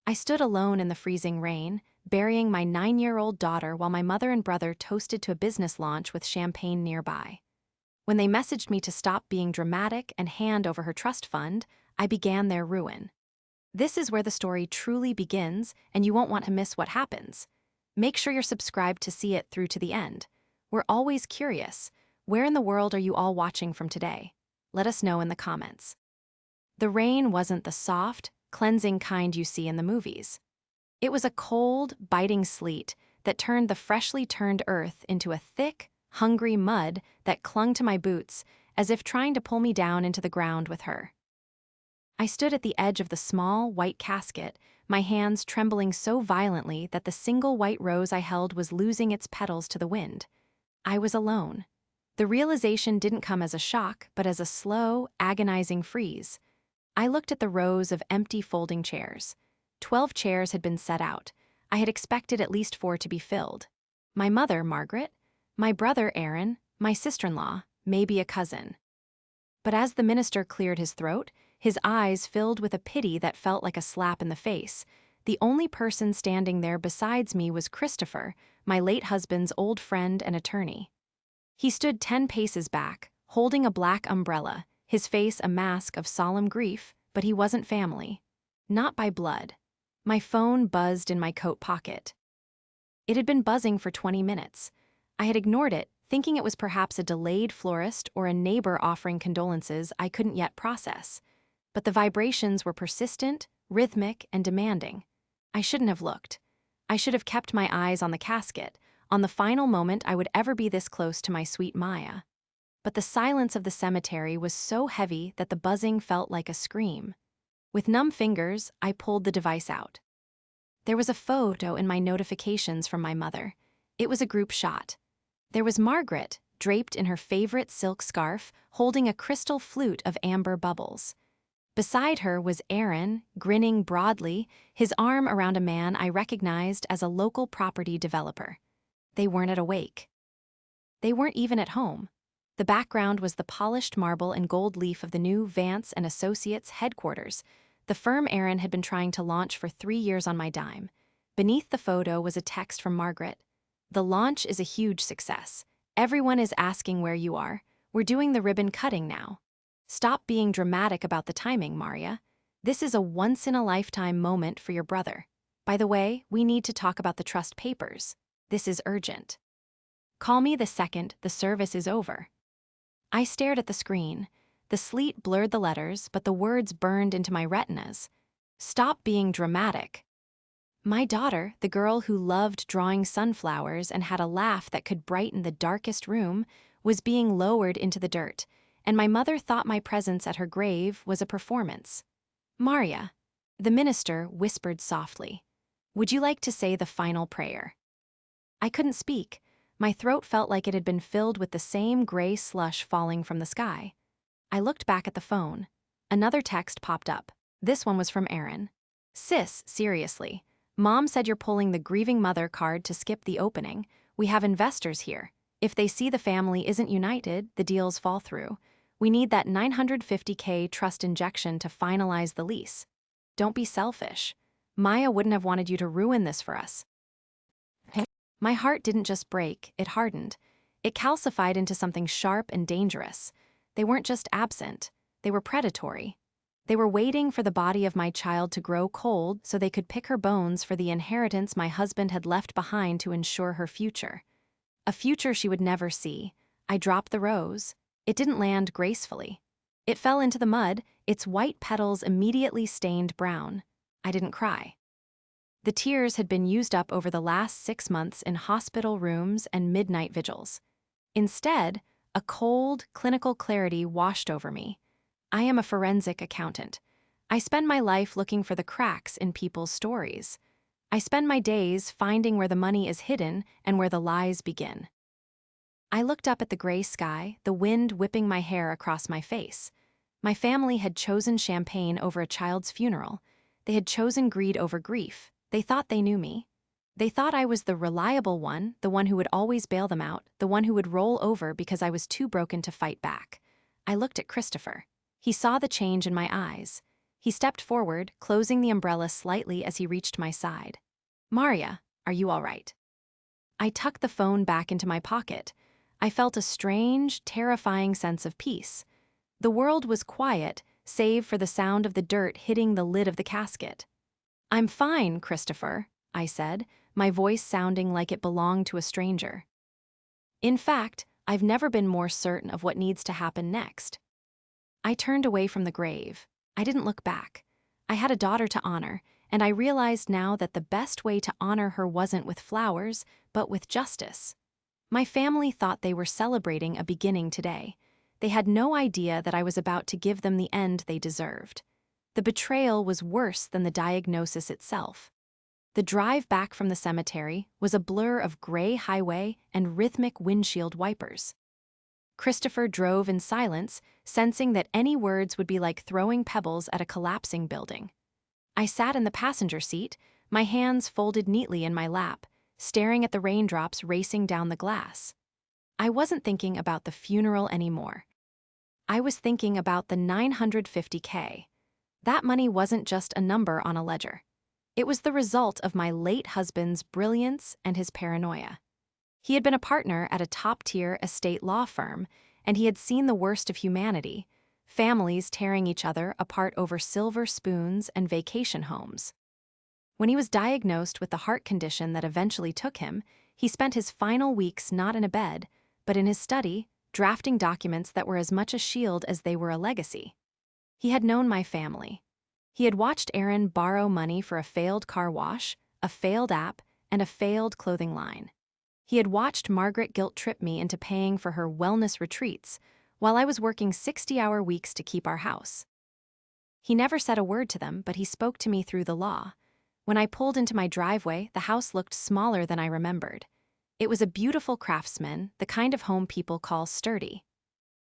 I stood alone in the freezing rain, burying my 9-year-old daughter while my mother and brother toasted to a business launch with champagne nearby. When they messaged me to stop being dramatic and hand over her trust fund, I began their ruin. This is where the story truly begins, and you won't want to miss what happens. Make sure you're subscribed to see it through to the end. We're always curious. Where in the world are you all watching from today? Let us know in the comments. The rain wasn't the soft, cleansing kind you see in the movies. It was a cold, biting sleet that turned the freshly turned earth into a thick, hungry mud that clung to my boots as if trying to pull me down into the ground with her. I stood at the edge of the small, white casket, my hands trembling so violently that the single white rose I held was losing its petals to the wind. I was alone. The realization didn't come as a shock, but as a slow, agonizing freeze. I looked at the rows of empty folding chairs. 12 chairs had been set out. I had expected at least 4 to be filled. My mother, Margaret, my brother, Aaron, my sister-in-law, maybe a cousin. But as the minister cleared his throat, his eyes filled with a pity that felt like a slap in the face. The only person standing there besides me was Christopher, my late husband's old friend and attorney. He stood 10 paces back, holding a black umbrella, his face a mask of solemn grief, but he wasn't family. Not by blood. My phone buzzed in my coat pocket. It had been buzzing for 20 minutes. I had ignored it, thinking it was perhaps a delayed florist or a neighbor offering condolences I couldn't yet process. But the vibrations were persistent, rhythmic, and demanding. I shouldn't have looked. I should have kept my eyes on the casket, on the final moment I would ever be this close to my sweet Maya. But the silence of the cemetery was so heavy that the buzzing felt like a scream. With numb fingers, I pulled the device out. There was a photo in my notifications from my mother. It was a group shot. There was Margaret, draped in her favorite silk scarf, holding a crystal flute of amber bubbles. Beside her was Aaron, grinning broadly, his arm around a man I recognized as a local property developer. They weren't at a wake. They weren't even at home. The background was the polished marble and gold leaf of the new Vance and Associates headquarters, the firm Aaron had been trying to launch for 3 years on my dime. Beneath the photo was a text from Margaret. "The launch is a huge success. Everyone is asking where you are. We're doing the ribbon cutting now. Stop being dramatic about the timing, Maria. This is a once-in-a-lifetime moment for your brother. By the way, we need to talk about the trust papers. This is urgent. Call me the second the service is over." I stared at the screen. The sleet blurred the letters, but the words burned into my retinas. Stop being dramatic. My daughter, the girl who loved drawing sunflowers and had a laugh that could brighten the darkest room, was being lowered into the dirt, and my mother thought my presence at her grave was a performance. "Maria," the minister whispered softly, "would you like to say the final prayer?" I couldn't speak. My throat felt like it had been filled with the same gray slush falling from the sky. I looked back at the phone. Another text popped up. This one was from Aaron. "Sis, seriously. Mom said you're pulling the grieving mother card to skip the opening. We have investors here. If they see the family isn't united, the deals fall through. We need that $950K trust injection to finalize the lease. Don't be selfish. Maya wouldn't have wanted you to ruin this for us." My heart didn't just break, it hardened. It calcified into something sharp and dangerous. They weren't just absent, they were predatory. They were waiting for the body of my child to grow cold so they could pick her bones for the inheritance my husband had left behind to ensure her future. A future she would never see. I dropped the rose. It didn't land gracefully. It fell into the mud, its white petals immediately stained brown. I didn't cry. The tears had been used up over the last 6 months in hospital rooms and midnight vigils. Instead, a cold, clinical clarity washed over me. I am a forensic accountant. I spend my life looking for the cracks in people's stories. I spend my days finding where the money is hidden and where the lies begin. I looked up at the gray sky, the wind whipping my hair across my face. My family had chosen champagne over a child's funeral. They had chosen greed over grief. They thought they knew me. They thought I was the reliable one, the one who would always bail them out, the one who would roll over because I was too broken to fight back. I looked at Christopher. He saw the change in my eyes. He stepped forward, closing the umbrella slightly as he reached my side. "Maria, are you all right?" I tucked the phone back into my pocket. I felt a strange, terrifying sense of peace. The world was quiet, save for the sound of the dirt hitting the lid of the casket. "I'm fine, Christopher," I said, my voice sounding like it belonged to a stranger. In fact, I've never been more certain of what needs to happen next. I turned away from the grave. I didn't look back. I had a daughter to honor, and I realized now that the best way to honor her wasn't with flowers, but with justice. My family thought they were celebrating a beginning today. They had no idea that I was about to give them the end they deserved. The betrayal was worse than the diagnosis itself. The drive back from the cemetery was a blur of gray highway and rhythmic windshield wipers. Christopher drove in silence, sensing that any words would be like throwing pebbles at a collapsing building. I sat in the passenger seat, my hands folded neatly in my lap, staring at the raindrops racing down the glass. I wasn't thinking about the funeral anymore. I was thinking about the $950K. That money wasn't just a number on a ledger. It was the result of my late husband's brilliance and his paranoia. He had been a partner at a top-tier estate law firm, and he had seen the worst of humanity, families tearing each other apart over silver spoons and vacation homes. When he was diagnosed with the heart condition that eventually took him, he spent his final weeks not in a bed, but in his study, drafting documents that were as much a shield as they were a legacy. He had known my family. He had watched Aaron borrow money for a failed car wash, a failed app, and a failed clothing line. He had watched Margaret guilt-trip me into paying for her wellness retreats, while I was working 60-hour weeks to keep our house. He never said a word to them, but he spoke to me through the law. When I pulled into my driveway, the house looked smaller than I remembered. It was a beautiful craftsman, the kind of home people call sturdy.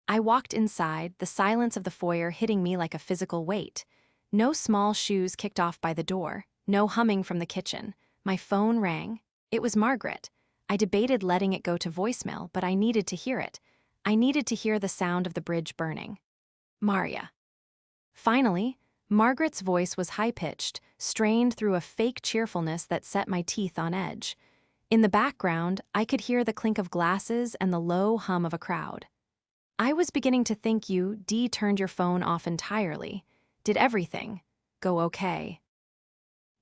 I walked inside, the silence of the foyer hitting me like a physical weight. No small shoes kicked off by the door, no humming from the kitchen. My phone rang. It was Margaret. I debated letting it go to voicemail, but I needed to hear it. I needed to hear the sound of the bridge burning. "Maria." Finally, Margaret's voice was high-pitched, strained through a fake cheerfulness that set my teeth on edge. In the background, I could hear the clink of glasses and the low hum of a crowd. "I was beginning to think you turned your phone off entirely. Did everything go okay?"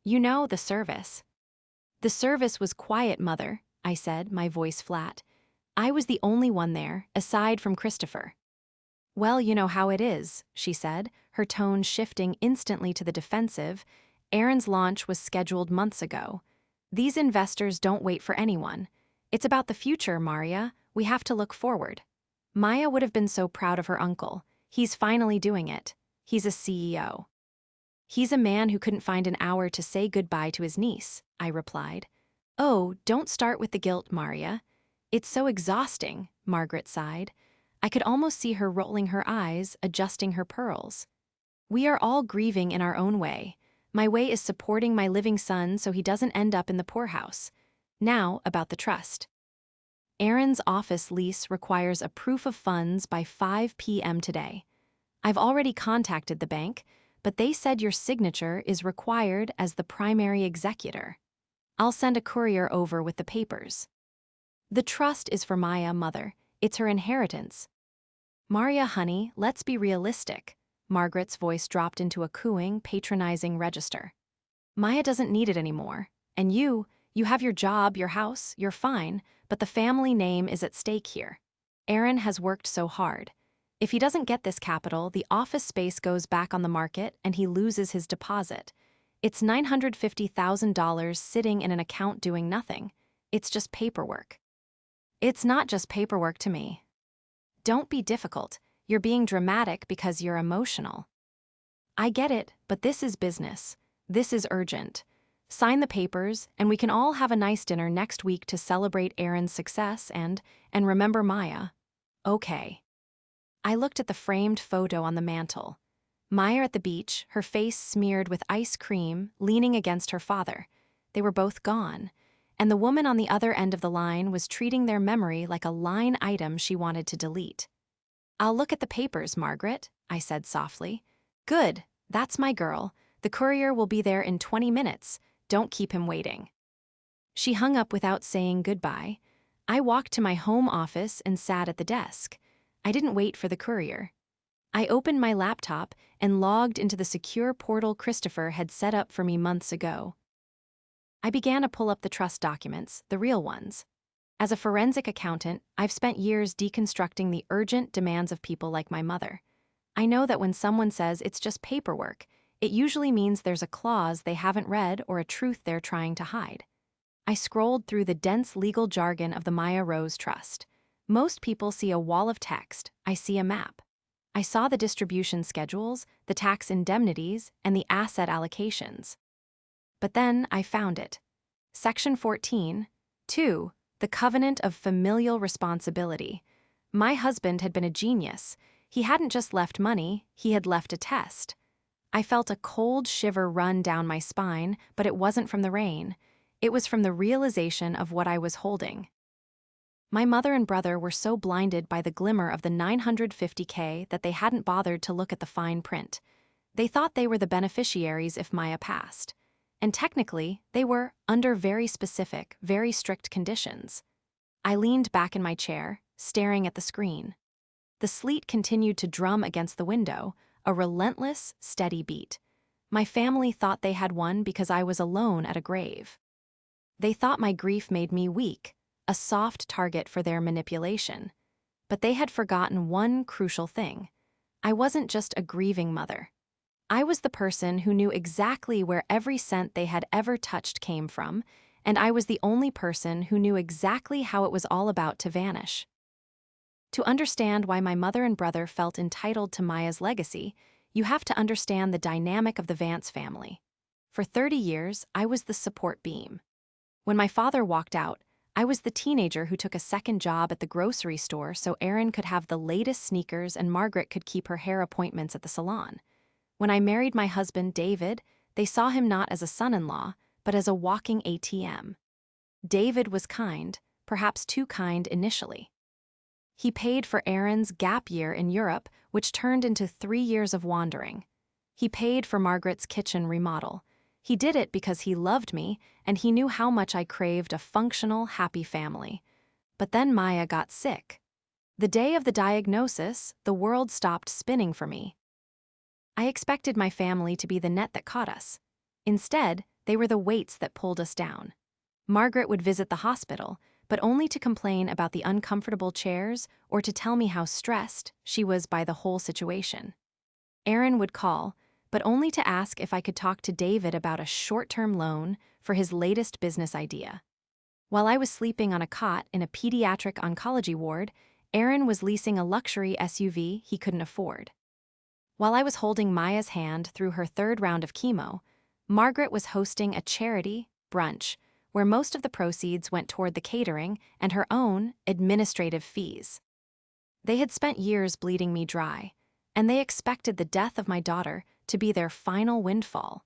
"You know, the service." "The service was quiet, Mother," I said, my voice flat. "I was the only one there, aside from Christopher." "Well, you know how it is," she said, her tone shifting instantly to the defensive. "Aaron's launch was scheduled months ago. These investors don't wait for anyone. It's about the future, Maria. We have to look forward." Maya would have been so proud of her uncle. He's finally doing it. He's a CEO. "He's a man who couldn't find an hour to say goodbye to his niece," I replied. "Oh, don't start with the guilt, Maria. It's so exhausting," Margaret sighed. I could almost see her rolling her eyes, adjusting her pearls. "We are all grieving in our own way. My way is supporting my living son so he doesn't end up in the poorhouse. Now, about the trust. Aaron's office lease requires a proof of funds by 5 p.m. today. I've already contacted the bank, but they said your signature is required as the primary executor. I'll send a courier over with the papers. The trust is for Maya, Mother. It's her inheritance." "Maria, honey, let's be realistic." Margaret's voice dropped into a cooing, patronizing register. "Maya doesn't need it anymore. And you have your job, your house, you're fine, but the family name is at stake here. Aaron has worked so hard. If he doesn't get this capital, the office space goes back on the market and he loses his deposit. It's $950,000 sitting in an account doing nothing. It's just paperwork." "It's not just paperwork to me." "Don't be difficult. You're being dramatic because you're emotional." "I get it, but this is business. This is urgent. Sign the papers, and we can all have a nice dinner next week to celebrate Aaron's success and remember Maya." "Okay." I looked at the framed photo on the mantel. Maya at the beach, her face smeared with ice cream, leaning against her father. They were both gone, and the woman on the other end of the line was treating their memory like a line item she wanted to delete. "I'll look at the papers, Margaret," I said softly. "Good, "That's my girl. The courier will be there in 20 minutes. Don't keep him waiting." She hung up without saying goodbye. I walked to my home office and sat at the desk. I didn't wait for the courier. I opened my laptop and logged into the secure portal Christopher had set up for me months ago. I began to pull up the trust documents, the real ones. As a forensic accountant, I've spent years deconstructing the urgent demands of people like my mother. I know that when someone says it's just paperwork, it usually means there's a clause they haven't read or a truth they're trying to hide. I scrolled through the dense legal jargon of the Maya Rose Trust. Most people see a wall of text. I see a map. I saw the distribution schedules, the tax indemnities, and the asset allocations. But then I found it. Section 14, 2, the Covenant of Familial Responsibility. My husband had been a genius. He hadn't just left money, he had left a test. I felt a cold shiver run down my spine, but it wasn't from the rain. It was from the realization of what I was holding. My mother and brother were so blinded by the glimmer of the $950K that they hadn't bothered to look at the fine print. They thought they were the beneficiaries if Maya passed. And technically, they were under very specific, very strict conditions. I leaned back in my chair, staring at the screen. The sleet continued to drum against the window, a relentless, steady beat. My family thought they had won because I was alone at a grave. They thought my grief made me weak, a soft target for their manipulation. But they had forgotten one crucial thing. I wasn't just a grieving mother. I was the person who knew exactly where every cent they had ever touched came from, and I was the only person who knew exactly how it was all about to vanish. To understand why my mother and brother felt entitled to Maya's legacy, you have to understand the dynamic of the Vance family. For 30 years, I was the support beam. When my father walked out, I was the teenager who took a second job at the grocery store so Erin could have the latest sneakers and Margaret could keep her hair appointments at the salon. When I married my husband, David, they saw him not as a son-in-law, but as a walking ATM. David was kind, perhaps too kind initially. He paid for Erin's gap year in Europe, which turned into 3 years of wandering. He paid for Margaret's kitchen remodel. He did it because he loved me, and he knew how much I craved a functional, happy family. But then Maya got sick. The day of the diagnosis, the world stopped spinning for me. I expected my family to be the net that caught us. Instead, they were the weights that pulled us down. Margaret would visit the hospital, but only to complain about the uncomfortable chairs or to tell me how stressed she was by the whole situation. Erin would call, but only to ask if I could talk to David about a short-term loan for his latest business idea. While I was sleeping on a cot in a pediatric oncology ward, Erin was leasing a luxury SUV he couldn't afford. While I was holding Maya's hand through her 3rd round of chemo, Margaret was hosting a charity brunch where most of the proceeds went toward the catering and her own administrative fees. They had spent years bleeding me dry, and they expected the death of my daughter to be their final windfall.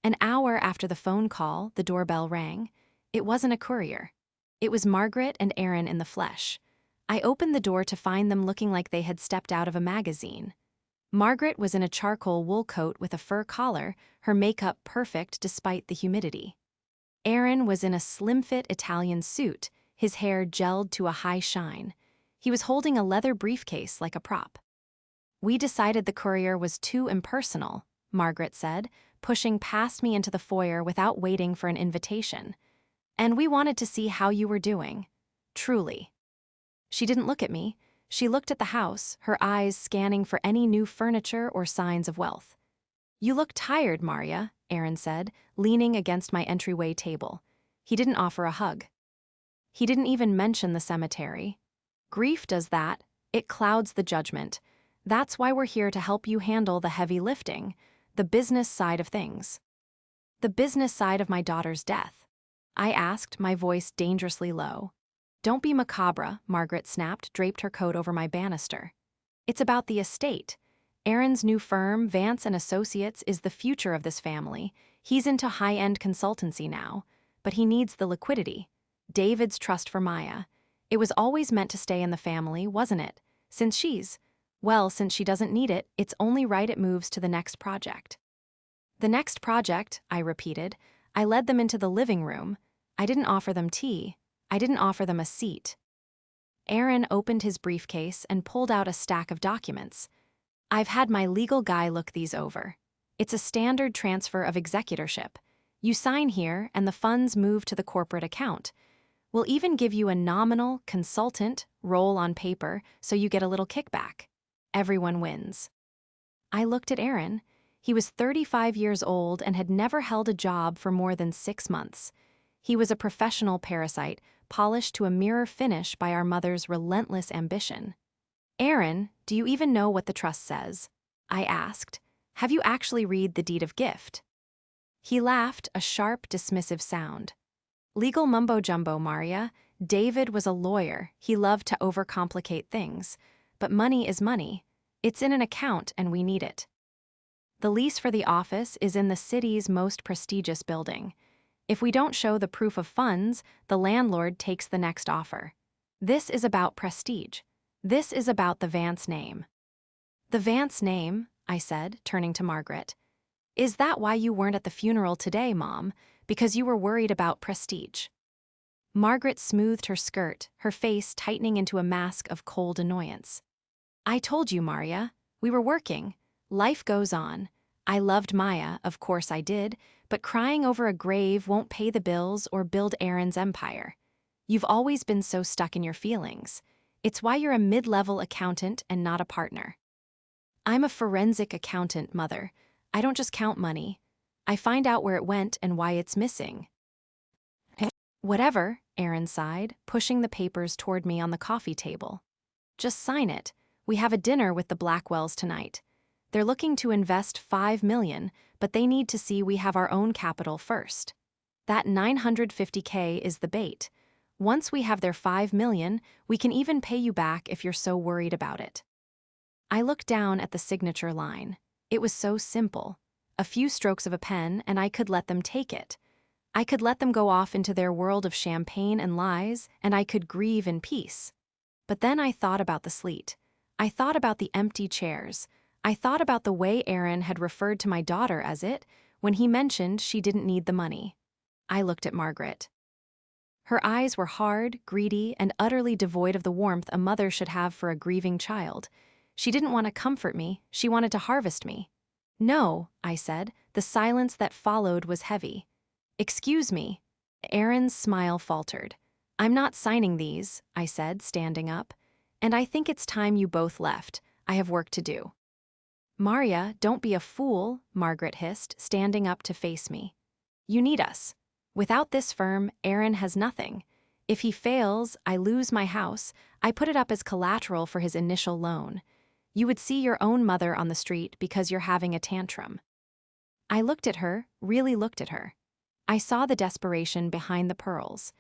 An hour after the phone call, the doorbell rang. It wasn't a courier. It was Margaret and Erin in the flesh. I opened the door to find them looking like they had stepped out of a magazine. Margaret was in a charcoal wool coat with a fur collar, her makeup perfect despite the humidity. Erin was in a slim-fit Italian suit, his hair gelled to a high shine. He was holding a leather briefcase like a prop. "We decided the courier was too impersonal," Margaret said, pushing past me into the foyer without waiting for an invitation. "And we wanted to see how you were doing. Truly." She didn't look at me. She looked at the house, her eyes scanning for any new furniture or signs of wealth. "You look tired, Maria," Erin said, leaning against my entryway table. He didn't offer a hug. He didn't even mention the cemetery. Grief does that. It clouds the judgment. That's why we're here to help you handle the heavy lifting, the business side of things. "The business side of my daughter's death?" I asked, my voice dangerously low. "Don't be macabre," Margaret snapped, draped her coat over my banister. "It's about the estate. Erin's new firm, Vance & Associates, is the future of this family. He's into high-end consultancy now, but he needs the liquidity. David's trust for Maya. It was always meant to stay in the family, wasn't it? Since she's, Well, since she doesn't need it, it's only right it moves to the next project. The next project, I repeated. I led them into the living room. I didn't offer them tea. I didn't offer them a seat. Aaron opened his briefcase and pulled out a stack of documents. I've had my legal guy look these over. It's a standard transfer of executorship. You sign here and the funds move to the corporate account. We'll even give you a nominal consultant role on paper so you get a little kickback. Everyone wins. I looked at Aaron. He was 35 years old and had never held a job for more than 6 months. He was a professional parasite, polished to a mirror finish by our mother's relentless ambition. Aaron, do you even know what the trust says? I asked. Have you actually read the deed of gift? He laughed, a sharp, dismissive sound. Legal mumbo-jumbo, Maria. David was a lawyer. He loved to overcomplicate things. But money is money. It's in an account and we need it. The lease for the office is in the city's most prestigious building. If we don't show the proof of funds, the landlord takes the next offer. This is about prestige. This is about the Vance name. The Vance name, I said, turning to Margaret. Is that why you weren't at the funeral today, Mom? Because you were worried about prestige? Margaret smoothed her skirt, her face tightening into a mask of cold annoyance. I told you, Maria. We were working. Life goes on. I loved Maya, of course I did, but crying over a grave won't pay the bills or build Aaron's empire. You've always been so stuck in your feelings. It's why you're a mid-level accountant and not a partner. I'm a forensic accountant, Mother. I don't just count money. I find out where it went and why it's missing. Whatever, Aaron sighed, pushing the papers toward me on the coffee table. Just sign it. We have a dinner with the Blackwells tonight. They're looking to invest $5 million, but they need to see we have our own capital first. That $950K is the bait. Once we have their $5 million, we can even pay you back if you're so worried about it. I looked down at the signature line. It was so simple. A few strokes of a pen and I could let them take it. I could let them go off into their world of champagne and lies, and I could grieve in peace. But then I thought about the sleet. I thought about the empty chairs. I thought about the way Aaron had referred to my daughter as it when he mentioned she didn't need the money. I looked at Margaret. Her eyes were hard, greedy, and utterly devoid of the warmth a mother should have for a grieving child. She didn't want to comfort me, she wanted to harvest me. No, I said. The silence that followed was heavy. Excuse me. Aaron's smile faltered. I'm not signing these, I said, standing up. And I think it's time you both left. I have work to do. Maria, don't be a fool, Margaret hissed, standing up to face me. You need us. Without this firm, Aaron has nothing. If he fails, I lose my house. I put it up as collateral for his initial loan. You would see your own mother on the street because you're having a tantrum. I looked at her, really looked at her. I saw the desperation behind the pearls.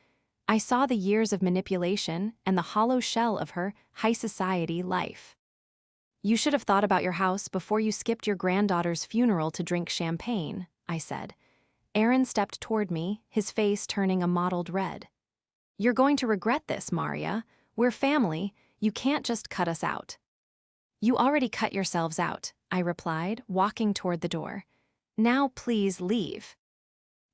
I saw the years of manipulation and the hollow shell of her high society life. You should have thought about your house before you skipped your granddaughter's funeral to drink champagne, I said. Aaron stepped toward me, his face turning a mottled red. You're going to regret this, Maria. We're family. You can't just cut us out. You already cut yourselves out, I replied, walking toward the door. Now please leave.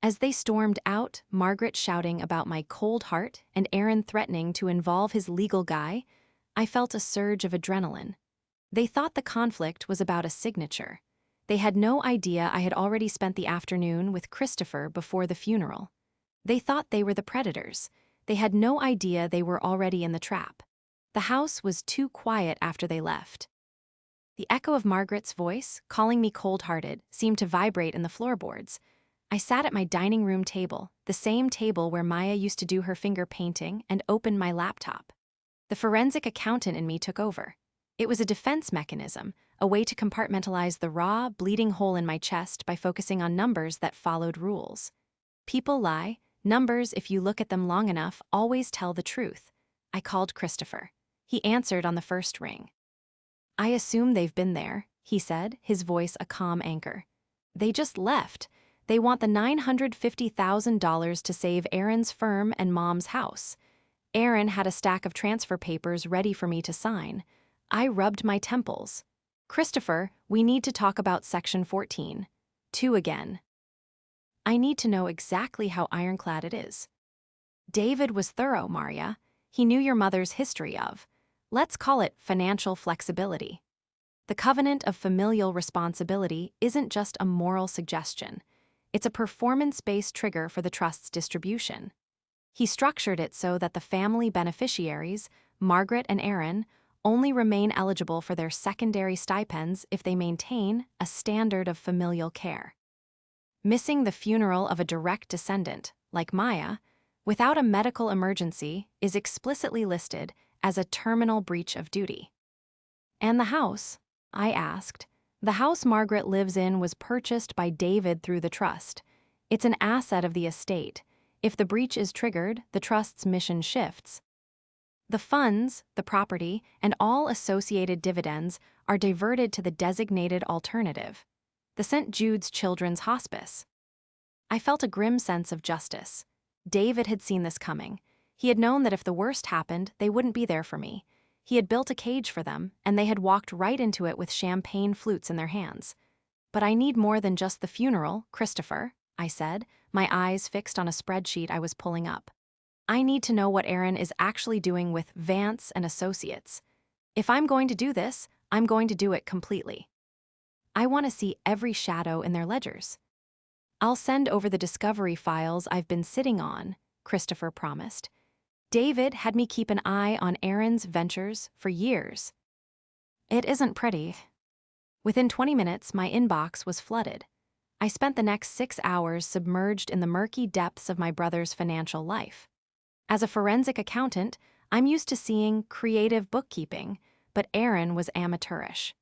As they stormed out, Margaret shouting about my cold heart and Aaron threatening to involve his legal guy, I felt a surge of adrenaline. They thought the conflict was about a signature. They had no idea I had already spent the afternoon with Christopher before the funeral. They thought they were the predators. They had no idea they were already in the trap. The house was too quiet after they left. The echo of Margaret's voice, calling me cold-hearted, seemed to vibrate in the floorboards. I sat at my dining room table, the same table where Maya used to do her finger painting, and opened my laptop. The forensic accountant in me took over. It was a defense mechanism, a way to compartmentalize the raw, bleeding hole in my chest by focusing on numbers that followed rules. People lie. Numbers, if you look at them long enough, always tell the truth. I called Christopher. He answered on the first ring. I assume they've been there, he said, his voice a calm anchor. They just left. They want the $950,000 to save Aaron's firm and Mom's house. Aaron had a stack of transfer papers ready for me to sign. I rubbed my temples. Christopher, we need to talk about Section 14. 2 again. I need to know exactly how ironclad it is. David was thorough, Maria. He knew your mother's history of, let's call it financial flexibility. The covenant of familial responsibility isn't just a moral suggestion. It's a performance-based trigger for the trust's distribution. He structured it so that the family beneficiaries, Margaret and Aaron, only remain eligible for their secondary stipends if they maintain a standard of familial care. Missing the funeral of a direct descendant, like Maya, without a medical emergency is explicitly listed as a terminal breach of duty. And the house? I asked. The house Margaret lives in was purchased by David through the trust. It's an asset of the estate. If the breach is triggered, the trust's mission shifts. The funds, the property, and all associated dividends are diverted to the designated alternative, the St. Jude's Children's Hospice. I felt a grim sense of justice. David had seen this coming. He had known that if the worst happened, they wouldn't be there for me. He had built a cage for them, and they had walked right into it with champagne flutes in their hands. But I need more than just the funeral, Christopher, I said, my eyes fixed on a spreadsheet I was pulling up. I need to know what Aaron is actually doing with Vance and Associates. If I'm going to do this, I'm going to do it completely. I want to see every shadow in their ledgers. I'll send over the discovery files I've been sitting on, Christopher promised. David had me keep an eye on Aaron's ventures for years. It isn't pretty. Within 20 minutes, my inbox was flooded. I spent the next 6 hours submerged in the murky depths of my brother's financial life. As a forensic accountant, I'm used to seeing creative bookkeeping, but Aaron was amateurish.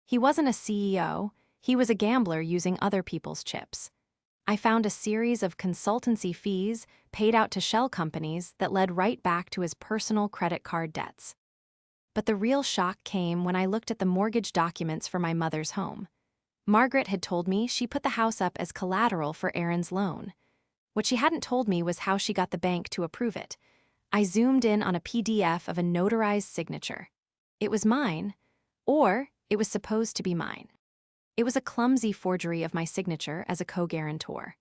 He wasn't a CEO, he was a gambler using other people's chips. I found a series of consultancy fees paid out to shell companies that led right back to his personal credit card debts. But the real shock came when I looked at the mortgage documents for my mother's home. Margaret had told me she put the house up as collateral for Aaron's loan. What she hadn't told me was how she got the bank to approve it. I zoomed in on a PDF of a notarized signature. It was mine, or it was supposed to be mine. It was a clumsy forgery of my signature as a co-guarantor.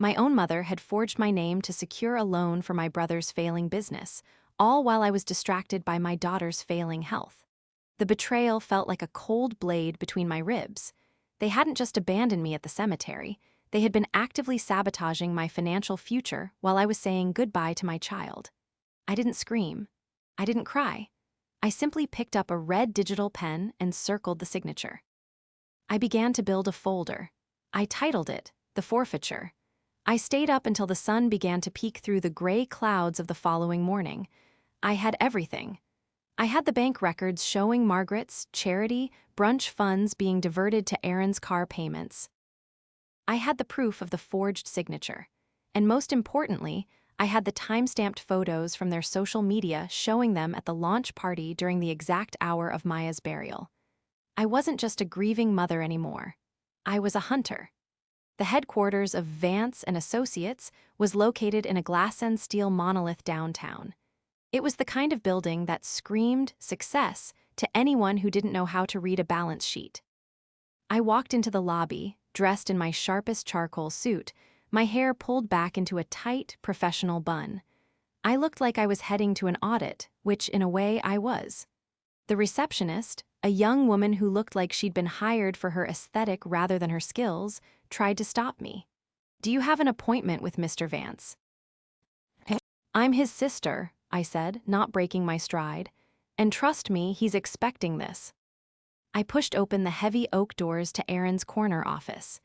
My own mother had forged my name to secure a loan for my brother's failing business, all while I was distracted by my daughter's failing health. The betrayal felt like a cold blade between my ribs. They hadn't just abandoned me at the cemetery. They had been actively sabotaging my financial future while I was saying goodbye to my child. I didn't scream. I didn't cry. I simply picked up a red digital pen and circled the signature. I began to build a folder. I titled it, The Forfeiture. I stayed up until the sun began to peek through the gray clouds of the following morning. I had everything. I had the bank records showing Margaret's charity brunch funds being diverted to Aaron's car payments. I had the proof of the forged signature. And most importantly, I had the time-stamped photos from their social media showing them at the launch party during the exact hour of Maya's burial. I wasn't just a grieving mother anymore. I was a hunter. The headquarters of Vance and Associates was located in a glass and steel monolith downtown. It was the kind of building that screamed success to anyone who didn't know how to read a balance sheet. I walked into the lobby, dressed in my sharpest charcoal suit, my hair pulled back into a tight, professional bun. I looked like I was heading to an audit, which in a way I was. The receptionist, a young woman who looked like she'd been hired for her aesthetic rather than her skills, tried to stop me. "Do you have an appointment with Mr. Vance?" "I'm his sister," I said, not breaking my stride. "And trust me, he's expecting this." I pushed open the heavy oak doors to Aaron's corner office.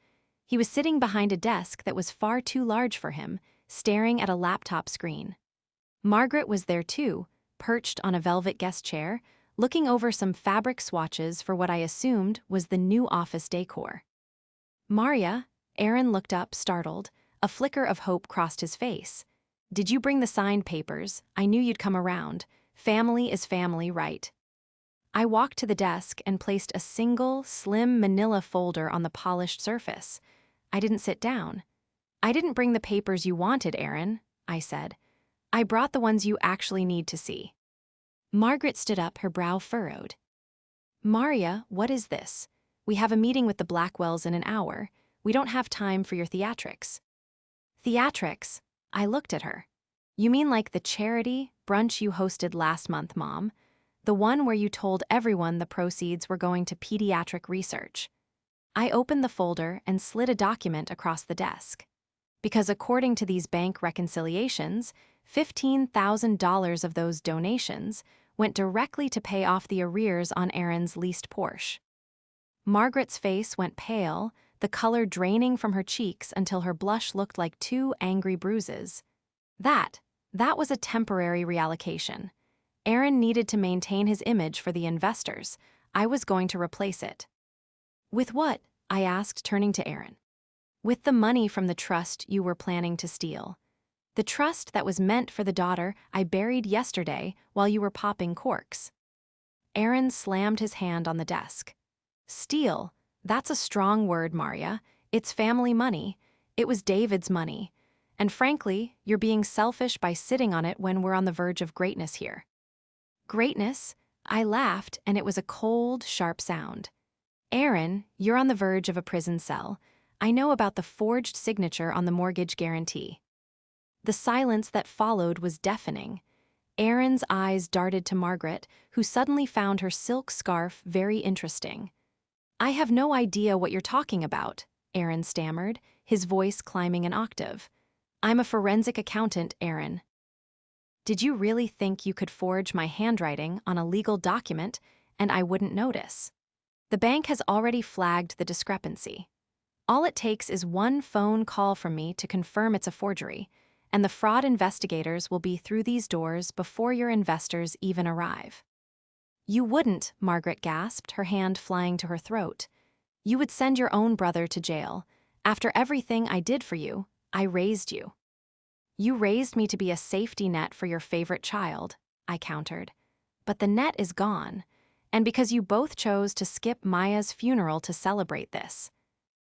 He was sitting behind a desk that was far too large for him, staring at a laptop screen. Margaret was there too, perched on a velvet guest chair, looking over some fabric swatches for what I assumed was the new office decor. "Maria," Aaron looked up, startled. A flicker of hope crossed his face. "Did you bring the signed papers? I knew you'd come around. Family is family, right?" I walked to the desk and placed a single, slim manila folder on the polished surface. I didn't sit down. "I didn't bring the papers you wanted, Aaron," I said. "I brought the ones you actually need to see." Margaret stood up, her brow furrowed. Maria, what is this? We have a meeting with the Blackwells in an hour. We don't have time for your theatrics. Theatrics? I looked at her. You mean like the charity brunch you hosted last month, Mom? The one where you told everyone the proceeds were going to pediatric research. I opened the folder and slid a document across the desk. Because according to these bank reconciliations, $15,000 of those donations went directly to pay off the arrears on Aaron's leased Porsche. Margaret's face went pale, the color draining from her cheeks until her blush looked like two angry bruises. That was a temporary reallocation. Aaron needed to maintain his image for the investors. I was going to replace it. With what? I asked, turning to Aaron. With the money from the trust you were planning to steal. The trust that was meant for the daughter I buried yesterday while you were popping corks. Aaron slammed his hand on the desk. Steal? That's a strong word, Maria. It's family money. It was David's money. And frankly, you're being selfish by sitting on it when we're on the verge of greatness here. Greatness? I laughed, and it was a cold, sharp sound. Aaron, you're on the verge of a prison cell. I know about the forged signature on the mortgage guarantee. The silence that followed was deafening. Aaron's eyes darted to Margaret, who suddenly found her silk scarf very interesting. I have no idea what you're talking about, Aaron stammered, his voice climbing an octave. I'm a forensic accountant, Aaron. Did you really think you could forge my handwriting on a legal document and I wouldn't notice? The bank has already flagged the discrepancy. All it takes is one phone call from me to confirm it's a forgery, and the fraud investigators will be through these doors before your investors even arrive. You wouldn't, Margaret gasped, her hand flying to her throat. You would send your own brother to jail. After everything I did for you, I raised you. You raised me to be a safety net for your favorite child, I countered. But the net is gone, and because you both chose to skip Maya's funeral to celebrate this.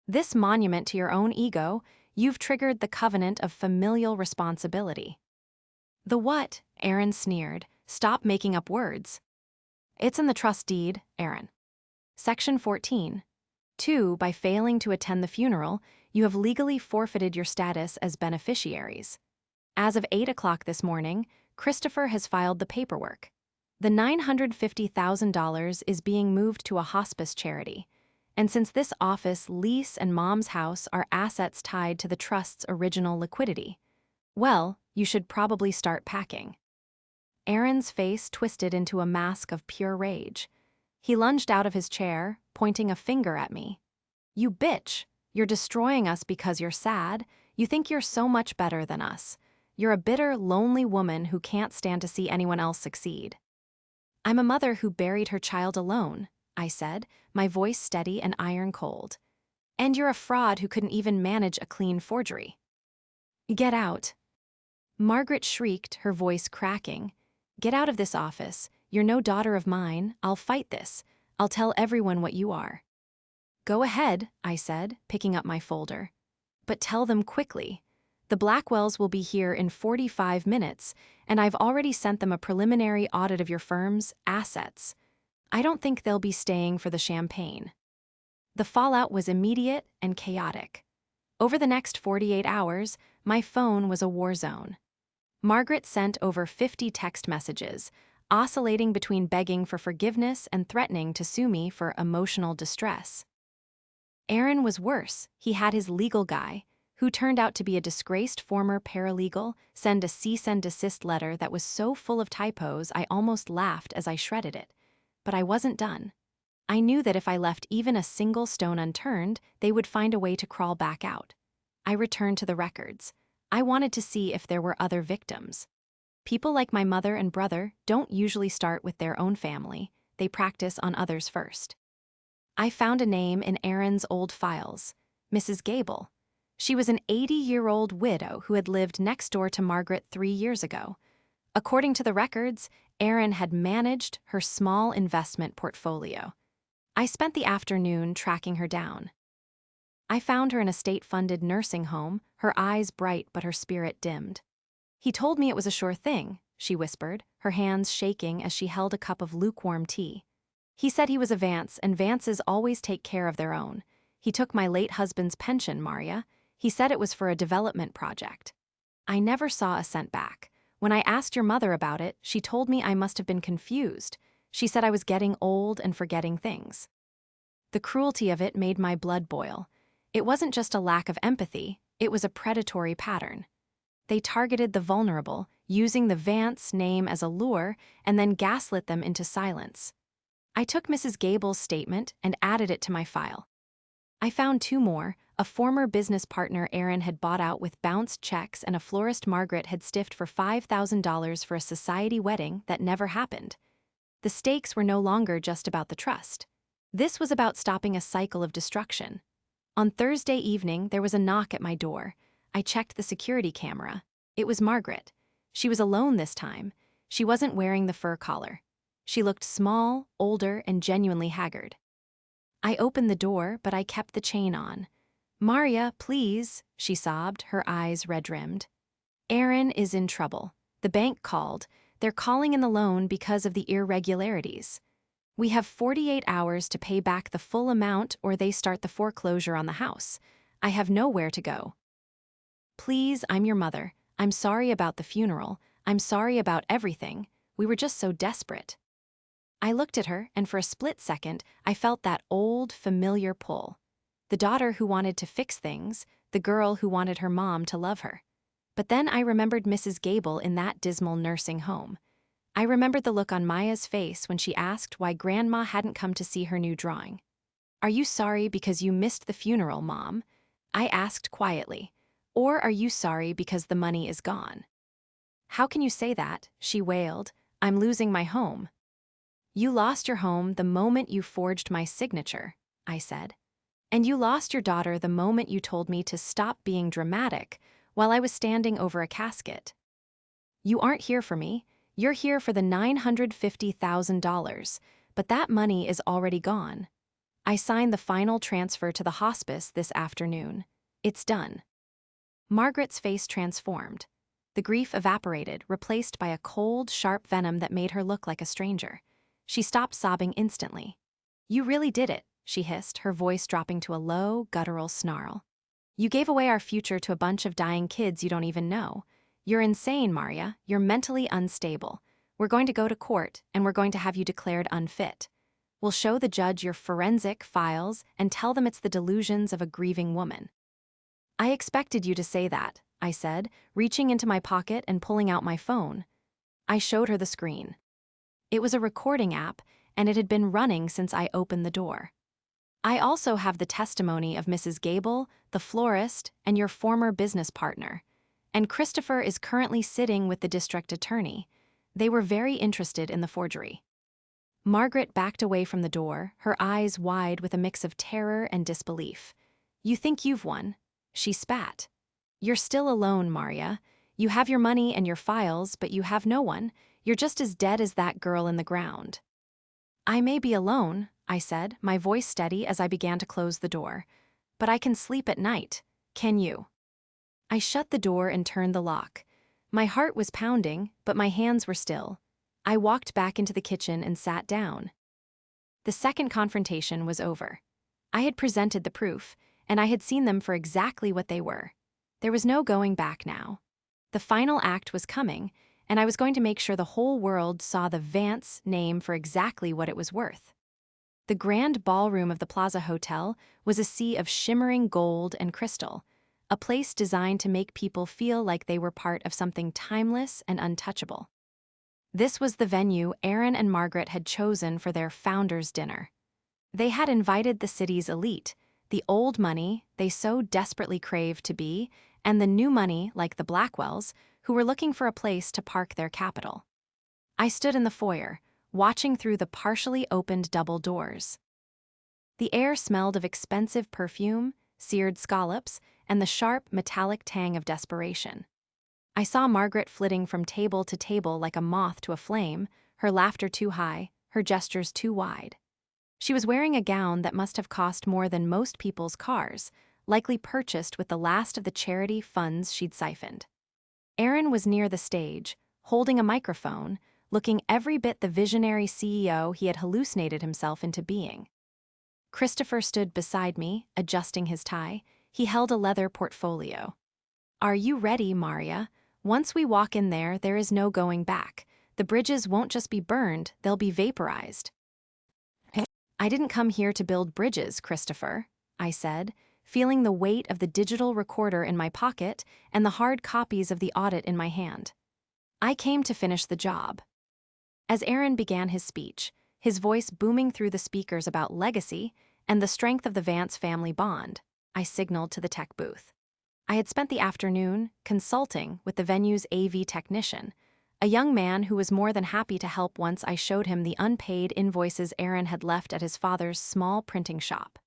This monument to your own ego, you've triggered the covenant of familial responsibility. The what? Aaron sneered. Stop making up words. It's in the trust deed, Aaron. Section 14. 2. By failing to attend the funeral, you have legally forfeited your status as beneficiaries. As of 8 o'clock this morning, Christopher has filed the paperwork. The $950,000 is being moved to a hospice charity. And since this office, lease, and Mom's house are assets tied to the trust's original liquidity, well, you should probably start packing. Aaron's face twisted into a mask of pure rage. He lunged out of his chair, pointing a finger at me. You bitch! You're destroying us because you're sad. You think you're so much better than us. You're a bitter, lonely woman who can't stand to see anyone else succeed. I'm a mother who buried her child alone, I said, my voice steady and iron cold. And you're a fraud who couldn't even manage a clean forgery. Get out. Margaret shrieked, her voice cracking. Get out of this office. You're no daughter of mine. I'll fight this. I'll tell everyone what you are. Go ahead, I said, picking up my folder. But tell them quickly. The Blackwells will be here in 45 minutes, and I've already sent them a preliminary audit of your firm's assets. I don't think they'll be staying for the champagne. The fallout was immediate and chaotic. Over the next 48 hours, my phone was a war zone. Margaret sent over 50 text messages, oscillating between begging for forgiveness and threatening to sue me for emotional distress. Aaron was worse. He had his legal guy, who turned out to be a disgraced former paralegal, send a cease and desist letter that was so full of typos I almost laughed as I shredded it. But I wasn't done. I knew that if I left even a single stone unturned, they would find a way to crawl back out. I returned to the records. I wanted to see if there were other victims. People like my mother and brother don't usually start with their own family. They practice on others first. I found a name in Aaron's old files, Mrs. Gable. She was an 80-year-old widow who had lived next door to Margaret 3 years ago. According to the records, Aaron had managed her small investment portfolio. I spent the afternoon tracking her down. I found her in a state-funded nursing home, her eyes bright but her spirit dimmed. He told me it was a sure thing, she whispered, her hands shaking as she held a cup of lukewarm tea. He said he was a Vance, and Vances always take care of their own. He took my late husband's pension, Maria. He said it was for a development project. I never saw a cent back. When I asked your mother about it, she told me I must have been confused. She said I was getting old and forgetting things. The cruelty of it made my blood boil. It wasn't just a lack of empathy, it was a predatory pattern. They targeted the vulnerable, using the Vance name as a lure, and then gaslit them into silence. I took Mrs. Gable's statement and added it to my file. I found two more. A former business partner Aaron had bought out with bounced checks, and a florist Margaret had stiffed for $5,000 for a society wedding that never happened. The stakes were no longer just about the trust. This was about stopping a cycle of destruction. On Thursday evening, there was a knock at my door. I checked the security camera. It was Margaret. She was alone this time. She wasn't wearing the fur collar. She looked small, older, and genuinely haggard. I opened the door, but I kept the chain on. "Maria, please," she sobbed, her eyes red-rimmed. "Aaron is in trouble. The bank called. They're calling in the loan because of the irregularities. We have 48 hours to pay back the full amount or they start the foreclosure on the house. I have nowhere to go. Please, I'm your mother. I'm sorry about the funeral. I'm sorry about everything. We were just so desperate." I looked at her, and for a split second, I felt that old, familiar pull. The daughter who wanted to fix things, the girl who wanted her mom to love her. But then I remembered Mrs. Gable in that dismal nursing home. I remembered the look on Maya's face when she asked why Grandma hadn't come to see her new drawing. "Are you sorry because you missed the funeral, Mom?" I asked quietly. "Or are you sorry because the money is gone?" "How can you say that?" she wailed. "I'm losing my home." "You lost your home the moment you forged my signature," I said. "And you lost your daughter the moment you told me to stop being dramatic while I was standing over a casket. You aren't here for me. You're here for the $950,000, but that money is already gone. I signed the final transfer to the hospice this afternoon. It's done." Margaret's face transformed. The grief evaporated, replaced by a cold, sharp venom that made her look like a stranger. She stopped sobbing instantly. "You really did it," she hissed, her voice dropping to a low, guttural snarl. "You gave away our future to a bunch of dying kids you don't even know. You're insane, Maria. You're mentally unstable. We're going to go to court, and we're going to have you declared unfit. We'll show the judge your forensic files and tell them it's the delusions of a grieving woman." "I expected you to say that," I said, reaching into my pocket and pulling out my phone. I showed her the screen. It was a recording app, and it had been running since I opened the door. "I also have the testimony of Mrs. Gable, the florist, and your former business partner. And Christopher is currently sitting with the district attorney. They were very interested in the forgery." Margaret backed away from the door, her eyes wide with a mix of terror and disbelief. "You think you've won?" She spat. "You're still alone, Maria. You have your money and your files, but you have no one. You're just as dead as that girl in the ground." "I may be alone," I said, my voice steady as I began to close the door. "But I can sleep at night. Can you?" I shut the door and turned the lock. My heart was pounding, but my hands were still. I walked back into the kitchen and sat down. The second confrontation was over. I had presented the proof, and I had seen them for exactly what they were. There was no going back now. The final act was coming, and I was going to make sure the whole world saw the Vance name for exactly what it was worth. The grand ballroom of the Plaza Hotel was a sea of shimmering gold and crystal, a place designed to make people feel like they were part of something timeless and untouchable. This was the venue Aaron and Margaret had chosen for their founders' dinner. They had invited the city's elite, the old money they so desperately craved to be, and the new money, like the Blackwells, who were looking for a place to park their capital. I stood in the foyer, watching through the partially opened double doors. The air smelled of expensive perfume, seared scallops, and the sharp, metallic tang of desperation. I saw Margaret flitting from table to table like a moth to a flame, her laughter too high, her gestures too wide. She was wearing a gown that must have cost more than most people's cars, likely purchased with the last of the charity funds she'd siphoned. Aaron was near the stage, holding a microphone, looking every bit the visionary CEO he had hallucinated himself into being. Christopher stood beside me, adjusting his tie. He held a leather portfolio. "Are you ready, Maria? Once we walk in there, there is no going back. The bridges won't just be burned, they'll be vaporized." "I didn't come here to build bridges, Christopher," I said, feeling the weight of the digital recorder in my pocket and the hard copies of the audit in my hand. "I came to finish the job." As Aaron began his speech, his voice booming through the speakers about legacy and the strength of the Vance family bond, I signaled to the tech booth. I had spent the afternoon consulting with the venue's AV technician, a young man who was more than happy to help once I showed him the unpaid invoices Aaron had left at his father's small printing shop.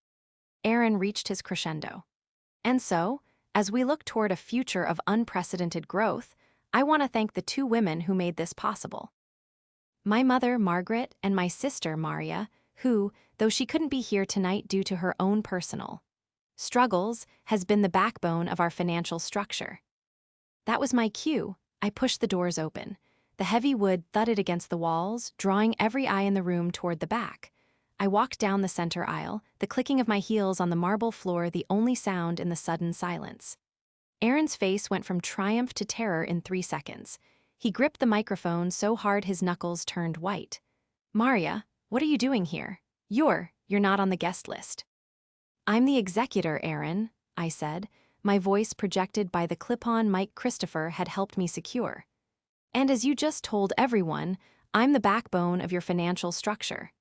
Aaron reached his crescendo. "And so, as we look toward a future of unprecedented growth, I want to thank the two women who made this possible. My mother, Margaret, and my sister, Maria, who, though she couldn't be here tonight due to her own personal struggles, has been the backbone of our financial structure." That was my cue. I pushed the doors open. The heavy wood thudded against the walls, drawing every eye in the room toward the back. I walked down the center aisle, the clicking of my heels on the marble floor the only sound in the sudden silence. Aaron's face went from triumph to terror in 3 seconds. He gripped the microphone so hard his knuckles turned white. "Maria, what are you doing here? You're not on the guest list." "I'm the executor, Aaron," I said, my voice projected by the clip-on mic Christopher had helped me secure. "And as you just told everyone, I'm the backbone of your financial structure."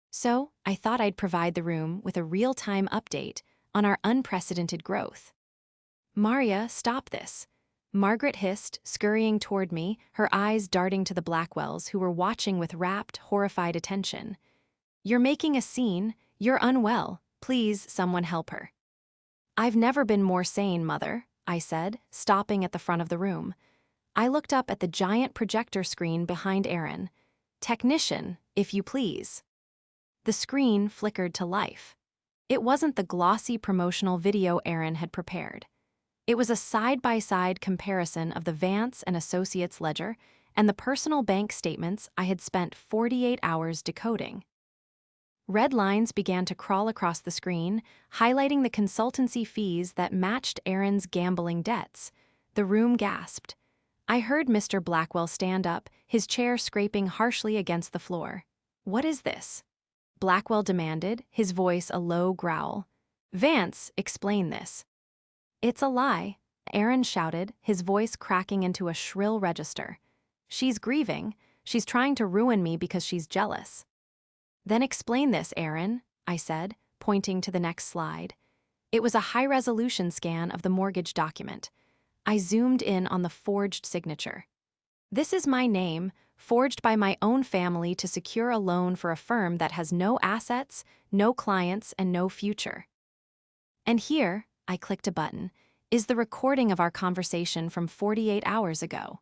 So, I thought I'd provide the room with a real-time update on our unprecedented growth. "Maria, stop this," Margaret hissed, scurrying toward me, her eyes darting to the Blackwells who were watching with rapt, horrified attention. "You're making a scene. You're unwell. Please, someone help her." "I've never been more sane, Mother," I said, stopping at the front of the room. I looked up at the giant projector screen behind Aaron. "Technician, if you please." The screen flickered to life. It wasn't the glossy promotional video Aaron had prepared. It was a side-by-side comparison of the Vance and Associates ledger and the personal bank statements I had spent 48 hours decoding. Red lines began to crawl across the screen, highlighting the consultancy fees that matched Aaron's gambling debts. The room gasped. I heard Mr. Blackwell stand up, his chair scraping harshly against the floor. "What is this?" Blackwell demanded, his voice a low growl. "Vance, explain this." "It's a lie," Aaron shouted, his voice cracking into a shrill register. "She's grieving. She's trying to ruin me because she's jealous." "Then explain this, Aaron," I said, pointing to the next slide. It was a high-resolution scan of the mortgage document. I zoomed in on the forged signature. "This is my name, forged by my own family to secure a loan for a firm that has no assets, no clients, and no future. And here," I clicked a button, "is the recording of our conversation from 48 hours ago."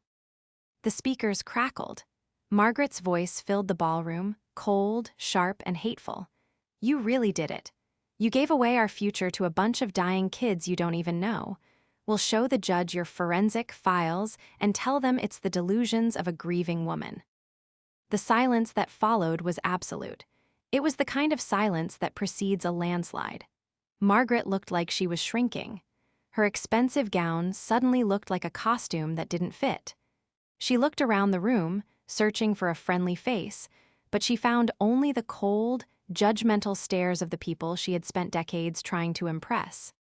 The speakers crackled. Margaret's voice filled the ballroom, cold, sharp, and hateful. "You really did it. You gave away our future to a bunch of dying kids you don't even know. We'll show the judge your forensic files and tell them it's the delusions of a grieving woman." The silence that followed was absolute. It was the kind of silence that precedes a landslide. Margaret looked like she was shrinking. Her expensive gown suddenly looked like a costume that didn't fit. She looked around the room, searching for a friendly face, but she found only the cold, judgmental stares of the people she had spent decades trying to impress.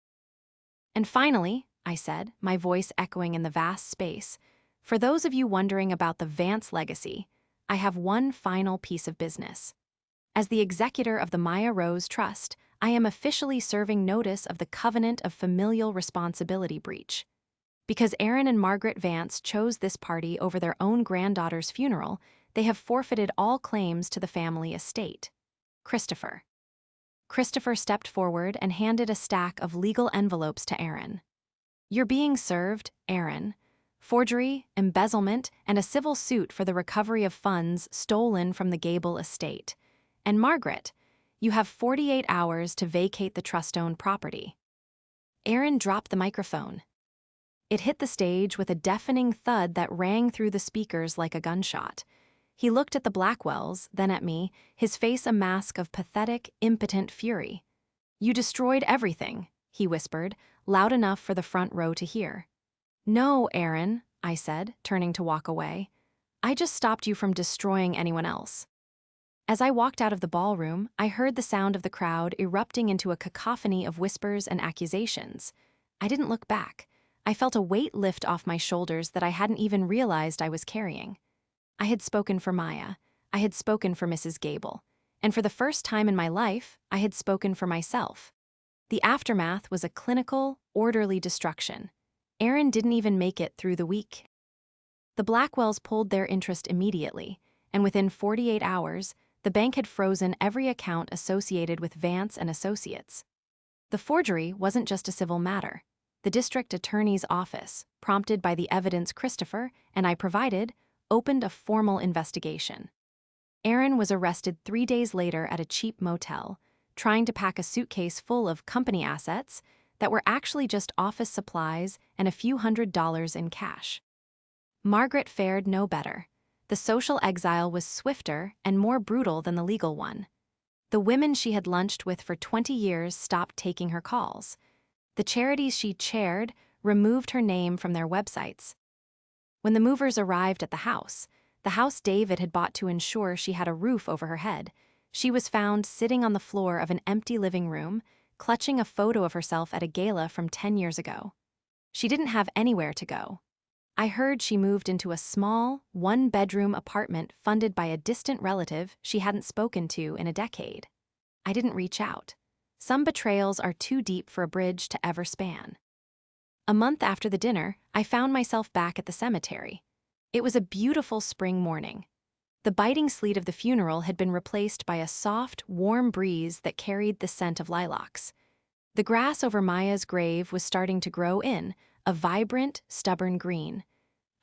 "And finally," I said, my voice echoing in the vast space, "for those of you wondering about the Vance legacy, I have one final piece of business. As the executor of the Maya Rose Trust, I am officially serving notice of the covenant of familial responsibility breach. Because Aaron and Margaret Vance chose this party over their own granddaughter's funeral, they have forfeited all claims to the family estate. Christopher." Christopher stepped forward and handed a stack of legal envelopes to Aaron. "You're being served, Aaron. Forgery, embezzlement, and a civil suit for the recovery of funds stolen from the Gable estate. And Margaret, you have 48 hours to vacate the trust-owned property." Aaron dropped the microphone. It hit the stage with a deafening thud that rang through the speakers like a gunshot. He looked at the Blackwells, then at me, his face a mask of pathetic, impotent fury. "You destroyed everything," he whispered, loud enough for the front row to hear. "No, Aaron," I said, turning to walk away. "I just stopped you from destroying anyone else." As I walked out of the ballroom, I heard the sound of the crowd erupting into a cacophony of whispers and accusations. I didn't look back. I felt a weight lift off my shoulders that I hadn't even realized I was carrying. I had spoken for Maya. I had spoken for Mrs. Gable. And for the first time in my life, I had spoken for myself. The aftermath was a clinical, orderly destruction. Aaron didn't even make it through the week. The Blackwells pulled their interest immediately, and within 48 hours, the bank had frozen every account associated with Vance and Associates. The forgery wasn't just a civil matter. The district attorney's office, prompted by the evidence Christopher and I provided, opened a formal investigation. Aaron was arrested 3 days later at a cheap motel, trying to pack a suitcase full of company assets that were actually just office supplies and a few $100s in cash. Margaret fared no better. The social exile was swifter and more brutal than the legal one. The women she had lunched with for 20 years stopped taking her calls. The charities she chaired removed her name from their websites. When the movers arrived at the house David had bought to ensure she had a roof over her head, she was found sitting on the floor of an empty living room, clutching a photo of herself at a gala from 10 years ago. She didn't have anywhere to go. I heard she moved into a small, one-bedroom apartment funded by a distant relative she hadn't spoken to in a decade. I didn't reach out. Some betrayals are too deep for a bridge to ever span. A month after the dinner, I found myself back at the cemetery. It was a beautiful spring morning. The biting sleet of the funeral had been replaced by a soft, warm breeze that carried the scent of lilacs. The grass over Maya's grave was starting to grow in, a vibrant, stubborn green.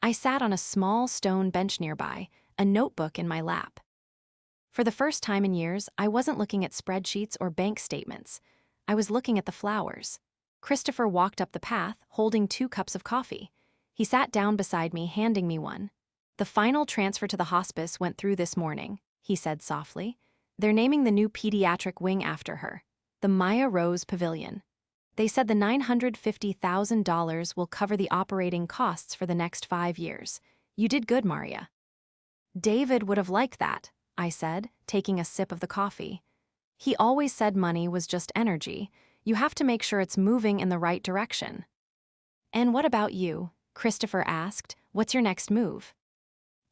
I sat on a small stone bench nearby, a notebook in my lap. For the first time in years, I wasn't looking at spreadsheets or bank statements. I was looking at the flowers. Christopher walked up the path, holding 2 cups of coffee. He sat down beside me, handing me one. "The final transfer to the hospice went through this morning," he said softly. "They're naming the new pediatric wing after her, the Maya Rose Pavilion. They said the $950,000 will cover the operating costs for the next 5 years. You did good, Maria." "David would have liked that," I said, taking a sip of the coffee. "He always said money was just energy. You have to make sure it's moving in the right direction." "And what about you?" Christopher asked. "What's your next move?"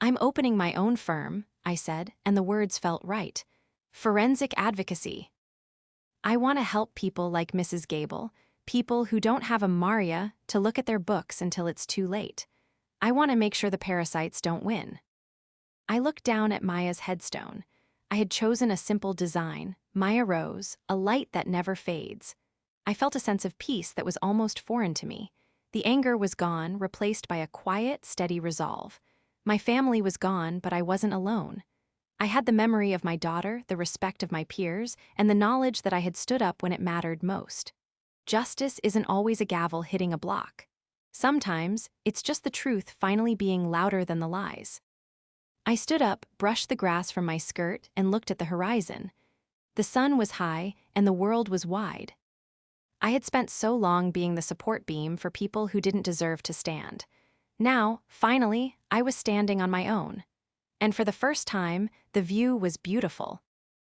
"I'm opening my own firm," I said, and the words felt right. "Forensic advocacy. I want to help people like Mrs. Gable, people who don't have a Maria to look at their books until it's too late. I want to make sure the parasites don't win." I looked down at Maya's headstone. I had chosen a simple design, Maya Rose, a light that never fades. I felt a sense of peace that was almost foreign to me. The anger was gone, replaced by a quiet, steady resolve. My family was gone, but I wasn't alone. I had the memory of my daughter, the respect of my peers, and the knowledge that I had stood up when it mattered most. Justice isn't always a gavel hitting a block. Sometimes, it's just the truth finally being louder than the lies. I stood up, brushed the grass from my skirt, and looked at the horizon. The sun was high, and the world was wide. I had spent so long being the support beam for people who didn't deserve to stand. Now, finally, I was standing on my own. And for the first time, the view was beautiful.